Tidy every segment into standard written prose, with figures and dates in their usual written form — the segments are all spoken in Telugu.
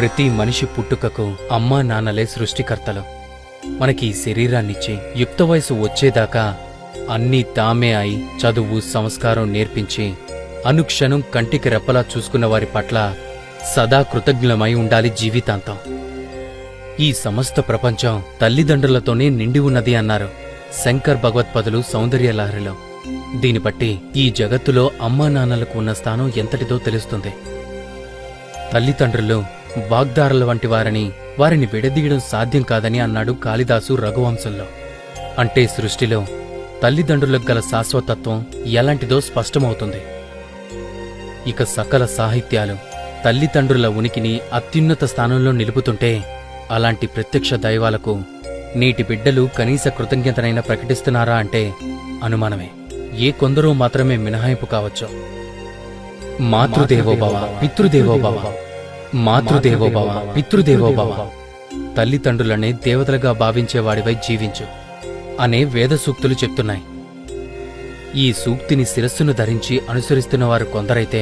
ప్రతి మనిషి పుట్టుకకు అమ్మా నాన్నలే సృష్టికర్తలు. మనకి ఈ శరీరాన్నిచ్చి యుక్త వయసు వచ్చేదాకా అన్నీ తామే అయి చదువు సంస్కారం నేర్పించి అనుక్షణం కంటికి రెప్పలా చూసుకున్న వారి పట్ల సదా కృతజ్ఞులమై ఉండాలి జీవితాంతం. ఈ సమస్త ప్రపంచం తల్లిదండ్రులతోనే నిండి ఉన్నది అన్నారు శంకర్ భగవత్పదులు సౌందర్యలహరిలో. దీని బట్టి ఈ జగత్తులో అమ్మా నాన్నలకు ఉన్న స్థానం ఎంతటిదో తెలుస్తుంది. తల్లిదండ్రులు వాగ్దారుల వంటి వారిని విడదీయడం సాధ్యం కాదని అన్నాడు కాళిదాసు రఘువంశంలో. అంటే సృష్టిలో తల్లిదండ్రులకు గల శాశ్వతత్వం ఎలాంటిదో స్పష్టమవుతుంది. ఇక సకల సాహిత్యాలు తల్లిదండ్రుల ఉనికిని అత్యున్నత స్థానంలో నిలుపుతుంటే అలాంటి ప్రత్యక్ష దైవాలకు నేటి బిడ్డలు కనీస కృతజ్ఞతనైనా ప్రకటిస్తున్నారా అంటే అనుమానమే. ఏ కొందరో మాత్రమే మినహాయింపు కావచ్చు. మాతృదేవోభవ పితృదేవోభవ, మాతృదేవోభవ పితృదేవోభవ, తల్లిదండ్రులనే దేవతలుగా భావించేవాడివై జీవించు అనే వేద సూక్తులు చెప్తున్నాయి. ఈ సూక్తిని శిరస్సును ధరించి అనుసరిస్తున్నవారు కొందరైతే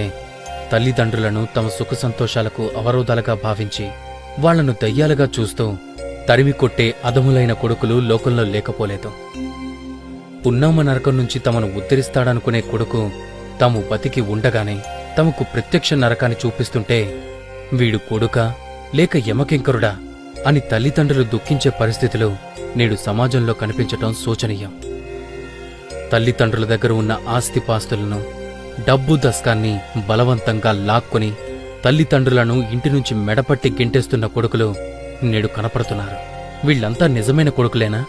తల్లిదండ్రులను తమ సుఖ సంతోషాలకు అవరోధాలుగా భావించి వాళ్లను దయ్యాలుగా చూస్తూ తరిమి కొట్టే అధములైన కొడుకులు లోకంలో లేకపోలేదు. పున్నామ నరకం నుంచి తమను ఉద్ధరిస్తాడనుకునే కొడుకు తాము బతికి ఉండగానే తమకు ప్రత్యక్ష నరకాన్ని చూపిస్తుంటే వీడు కొడుకా లేక యమకింకరుడా అని తల్లిదండ్రులు దుఃఖించే పరిస్థితులు నేడు సమాజంలో కనిపించటం శోచనీయం. తల్లిదండ్రుల దగ్గర ఉన్న ఆస్తిపాస్తులను డబ్బు దస్కాన్ని బలవంతంగా లాక్కొని తల్లిదండ్రులను ఇంటి నుంచి మెడపట్టి గింటేస్తున్న కొడుకులు నేడు కనపడుతున్నారు. వీళ్లంతా నిజమైన కొడుకులేనా?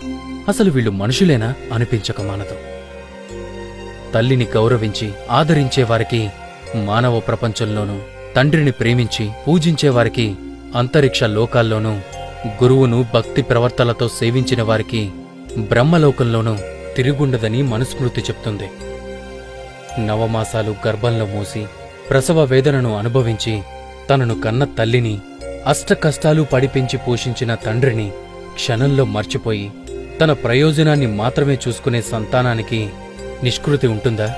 అసలు వీళ్ళు మనుషులేనా అనిపించక మానదు. తల్లిని గౌరవించి ఆదరించేవారికి మానవ ప్రపంచంలోనూ, తండ్రిని ప్రేమించి పూజించేవారికి అంతరిక్ష లోకాల్లోనూ, గురువును భక్తి ప్రవర్తనలతో సేవించిన వారికి బ్రహ్మలోకంలోనూ తిరుగుండదని మనుస్మృతి చెప్తుంది. నవమాసాలు గర్భంలో మోసి ప్రసవ వేదనను అనుభవించి తనను కన్న తల్లిని అష్టకష్టాలు పడిపెంచి పోషించిన తండ్రిని క్షణంలో మర్చిపోయి తన ప్రయోజనాన్ని మాత్రమే చూసుకునే సంతానానికి నిష్కృతి ఉంటుందా?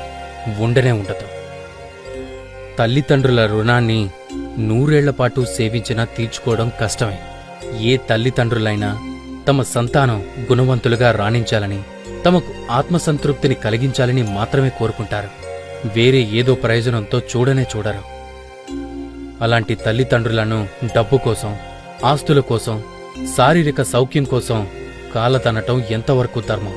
ఉండనే ఉండదు. తల్లిదండ్రుల రుణాన్ని 100 ఏళ్లపాటు సేవించినా తీర్చుకోవడం కష్టమే. ఏ తల్లిదండ్రులైనా తమ సంతానం గుణవంతులుగా రాణించాలని, తమకు ఆత్మసంతృప్తిని కలిగించాలని మాత్రమే కోరుకుంటారు. వేరే ఏదో ప్రయోజనంతో చూడనే చూడరు. అలాంటి తల్లిదండ్రులను డబ్బు కోసం, ఆస్తుల కోసం, శారీరక సౌఖ్యం కోసం కాలతనటం ఎంతవరకు ధర్మం?